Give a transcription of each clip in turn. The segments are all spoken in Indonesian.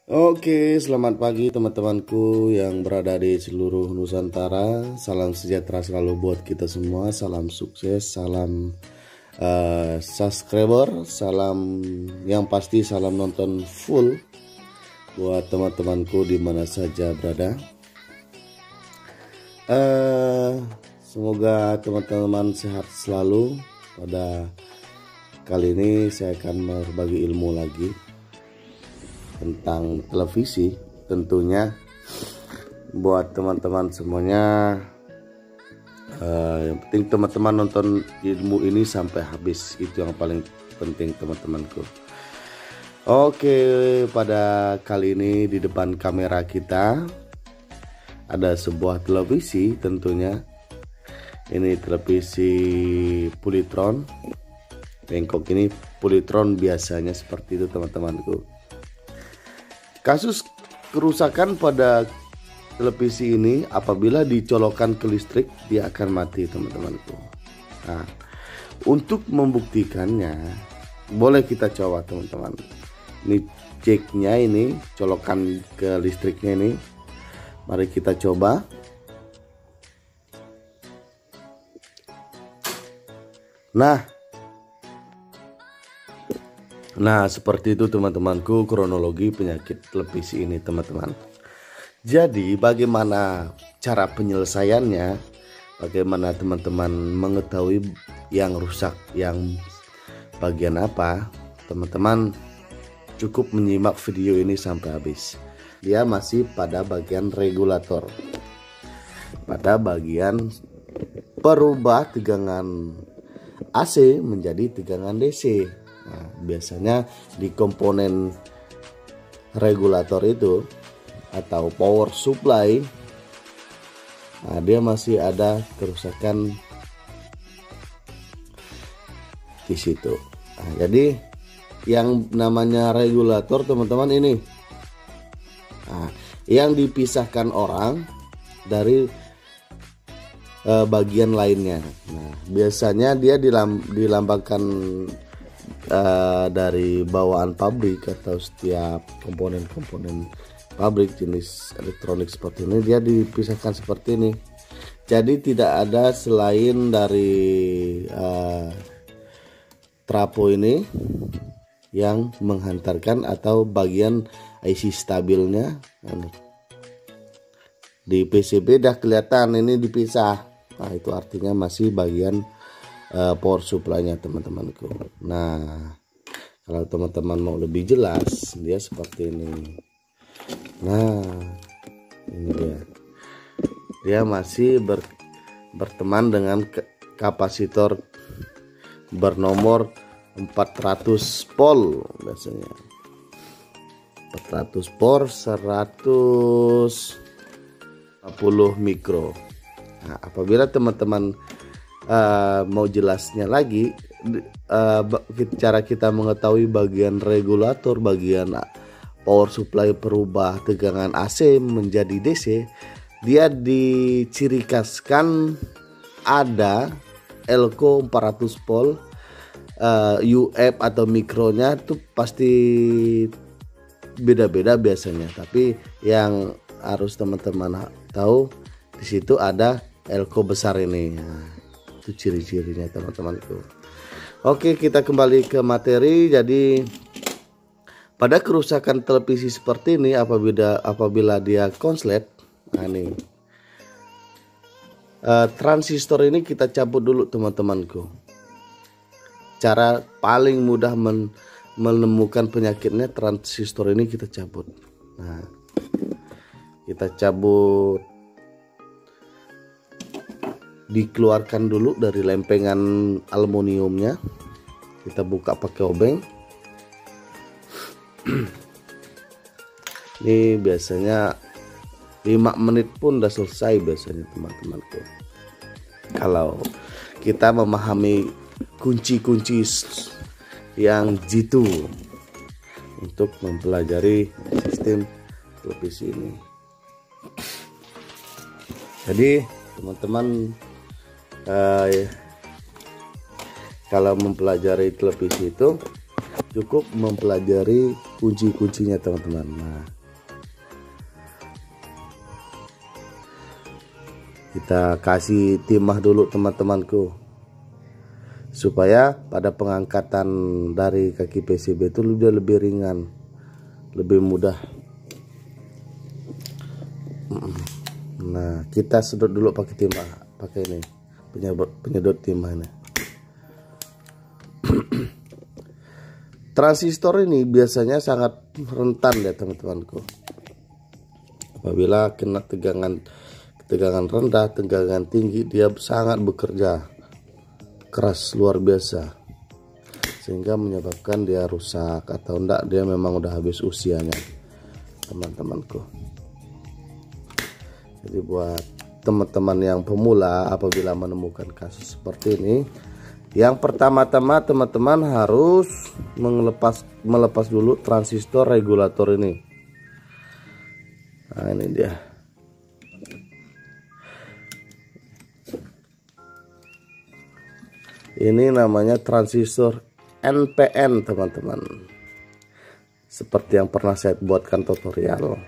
Oke, selamat pagi teman-temanku yang berada di seluruh Nusantara. Salam sejahtera selalu buat kita semua. Salam sukses, salam subscriber, salam yang pasti salam nonton full buat teman-temanku di mana saja berada. Semoga teman-teman sehat selalu. Pada kali ini saya akan berbagi ilmu lagi tentang televisi, tentunya buat teman-teman semuanya. Yang penting teman-teman nonton ilmu ini sampai habis, itu yang paling penting teman-temanku. Oke, pada kali ini di depan kamera kita ada sebuah televisi, tentunya ini televisi Polytron. Bengkok ini Polytron biasanya seperti itu teman-temanku. Kasus kerusakan pada televisi ini apabila dicolokkan ke listrik dia akan mati teman-temanku. Nah, untuk membuktikannya boleh kita coba teman-teman. Ini ceknya, ini colokan ke listriknya ini. Mari kita coba. Nah, seperti itu teman-temanku kronologi penyakit televisi ini teman-teman. Jadi bagaimana cara penyelesaiannya? Bagaimana teman-teman mengetahui yang rusak, yang bagian apa? Teman-teman cukup menyimak video ini sampai habis. Dia masih pada bagian regulator, pada bagian perubah tegangan AC menjadi tegangan DC. Nah, biasanya di komponen regulator itu atau power supply, nah, dia masih ada kerusakan di situ. Nah, jadi yang namanya regulator teman-teman ini, nah, yang dipisahkan orang dari bagian lainnya. Nah, biasanya dia dilambangkan dari bawaan pabrik atau setiap komponen-komponen pabrik jenis elektronik seperti ini dia dipisahkan seperti ini. Jadi tidak ada selain dari trapo ini yang menghantarkan atau bagian IC stabilnya. Di PCB dah kelihatan ini dipisah. Nah, itu artinya masih bagian power supply-nya teman-temanku. Nah, kalau teman-teman mau lebih jelas, dia seperti ini. Nah, ini dia masih berteman dengan kapasitor bernomor 400 volt biasanya. 400 volt 150 mikro. Nah, apabila teman-teman mau jelasnya lagi, cara kita mengetahui bagian regulator, bagian power supply perubah tegangan AC menjadi DC, dia dicirikaskan ada elko 400 volt, UF atau mikronya tuh pasti beda-beda biasanya, tapi yang harus teman-teman tahu di situ ada elko besar ini. Nah, itu ciri-cirinya teman-temanku. Oke, kita kembali ke materi. Jadi pada kerusakan televisi seperti ini, apabila dia konslet, nah ini transistor ini kita cabut dulu teman-temanku. Cara paling mudah menemukan penyakitnya, transistor ini kita cabut. Nah, kita cabut, dikeluarkan dulu dari lempengan aluminiumnya. Kita buka pakai obeng. Ini biasanya 5 menit pun udah selesai biasanya teman-temanku. Kalau kita memahami kunci-kunci yang jitu untuk mempelajari sistem televisi ini. Jadi teman-teman kalau mempelajari televisi itu cukup mempelajari kunci-kuncinya teman-teman. Nah, Kita kasih timah dulu teman-temanku, supaya pada pengangkatan dari kaki PCB itu lebih ringan, lebih mudah. Nah, kita sedot dulu pakai timah, pakai ini penyedot timah ini. Transistor ini biasanya sangat rentan ya teman-temanku. Apabila kena tegangan rendah, tegangan tinggi, dia sangat bekerja keras luar biasa, sehingga menyebabkan dia rusak atau enggak dia memang udah habis usianya teman-temanku. Jadi buat teman-teman yang pemula, apabila menemukan kasus seperti ini, yang pertama-tama teman-teman harus melepas dulu transistor regulator ini. Nah, ini dia. Ini namanya transistor NPN teman-teman, seperti yang pernah saya buatkan tutorial.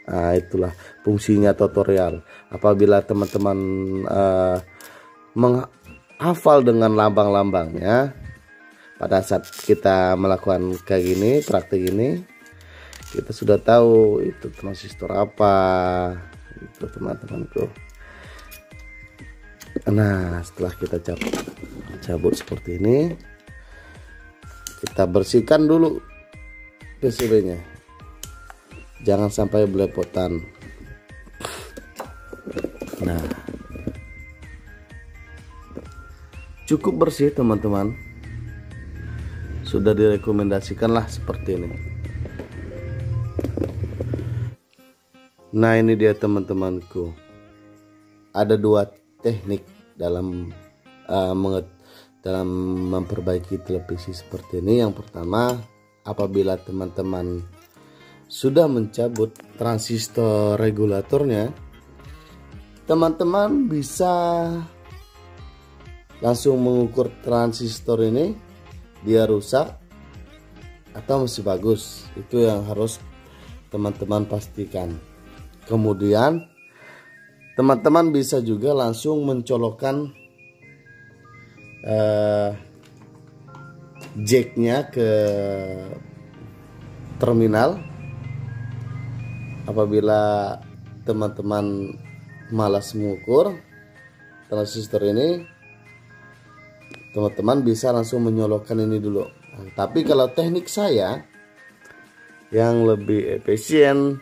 Nah, itulah fungsinya tutorial. Apabila teman-teman menghafal dengan lambang-lambangnya, pada saat kita melakukan kayak gini, praktik ini, kita sudah tahu itu transistor apa, itu teman-temanku. Nah, setelah kita cabut seperti ini, kita bersihkan dulu PCB-nya, jangan sampai belepotan. Nah, cukup bersih teman-teman, sudah direkomendasikan lah seperti ini. Nah, ini dia teman-temanku, ada dua teknik dalam memperbaiki televisi seperti ini. Yang pertama, apabila teman-teman sudah mencabut transistor regulatornya, teman-teman bisa langsung mengukur transistor ini, dia rusak atau masih bagus. Itu yang harus teman-teman pastikan. Kemudian teman-teman bisa juga langsung mencolokkan jacknya ke terminal. Apabila teman-teman malas mengukur transistor ini, teman-teman bisa langsung menyolokkan ini dulu. Tapi kalau teknik saya yang lebih efisien,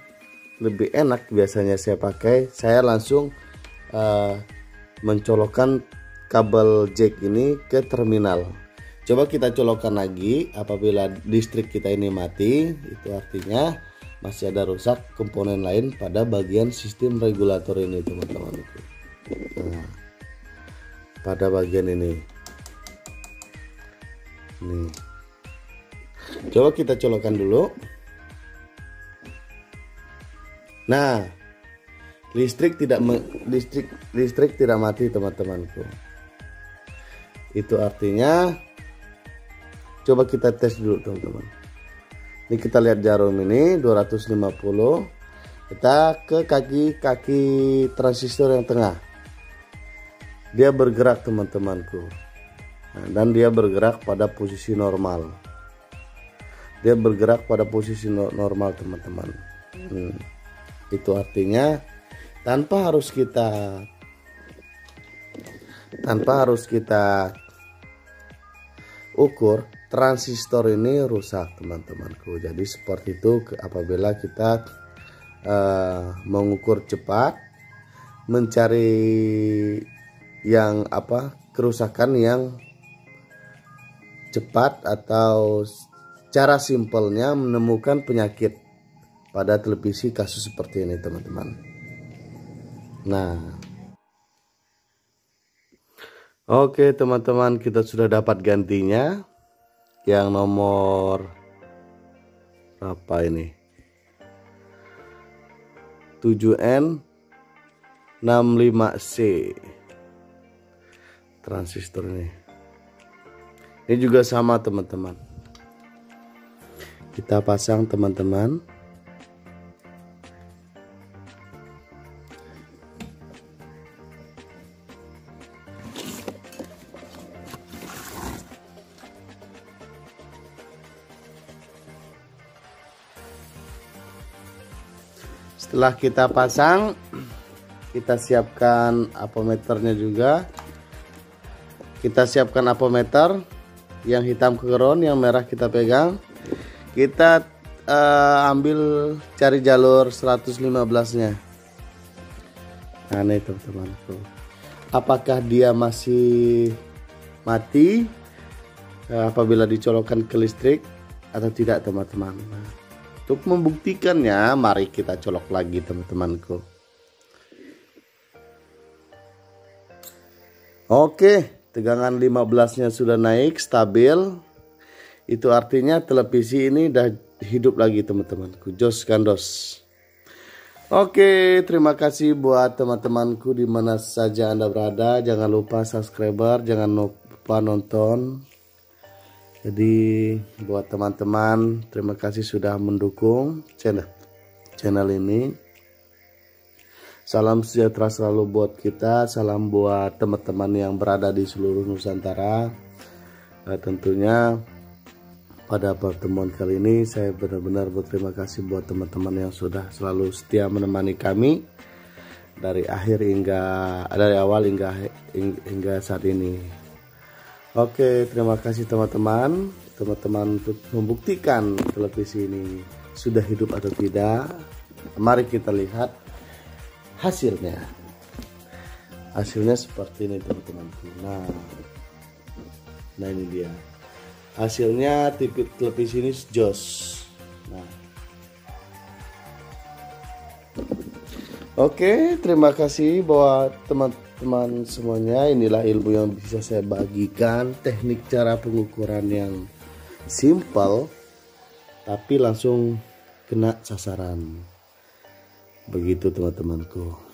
lebih enak, biasanya saya pakai, saya langsung mencolokkan kabel jack ini ke terminal. Coba kita colokkan lagi. Apabila listrik kita ini mati, itu artinya masih ada rusak komponen lain pada bagian sistem regulator ini teman-teman. Nah, pada bagian ini nih, coba kita colokkan dulu. Nah, listrik tidak mati teman-temanku. Itu artinya, coba kita tes dulu teman-teman. Ini kita lihat jarum ini 250. Kita ke kaki transistor yang tengah. Dia bergerak teman-temanku. Nah, dan dia bergerak pada posisi normal. Dia bergerak pada posisi normal teman-teman. Itu artinya tanpa harus kita ukur, transistor ini rusak teman-temanku. Jadi seperti itu apabila kita mengukur cepat, mencari yang kerusakan yang cepat, atau cara simpelnya menemukan penyakit pada televisi kasus seperti ini teman-teman. Nah, oke teman-teman, kita sudah dapat gantinya yang nomor apa ini, 7N65C transistor ini. Ini juga sama teman-teman, kita pasang teman-teman. Setelah kita pasang, kita siapkan apometernya juga. Kita siapkan apometer, yang hitam ke ground, yang merah kita pegang. Kita ambil cari jalur 115-nya. Nah ini teman-temanku, apakah dia masih mati apabila dicolokkan ke listrik atau tidak teman-teman. Nah, untuk membuktikannya, mari kita colok lagi teman-temanku. Oke, tegangan 15-nya sudah naik stabil. Itu artinya televisi ini udah hidup lagi teman-temanku. Jos kandos. Oke, terima kasih buat teman-temanku di mana saja Anda berada. Jangan lupa subscriber, jangan lupa nonton. Jadi buat teman-teman, terima kasih sudah mendukung channel ini. Salam sejahtera selalu buat kita. Salam buat teman-teman yang berada di seluruh Nusantara. Tentunya pada pertemuan kali ini saya benar-benar berterima kasih buat teman-teman yang sudah selalu setia menemani kami dari awal hingga saat ini. Oke, terima kasih teman-teman untuk membuktikan televisi ini sudah hidup atau tidak. Mari kita lihat hasilnya. Hasilnya seperti ini teman-temanku. Nah ini dia. Hasilnya TV televisi ini jos. Nah. Oke, terima kasih buat teman-teman semuanya. Inilah ilmu yang bisa saya bagikan, teknik cara pengukuran yang simple tapi langsung kena sasaran. Begitu teman-temanku.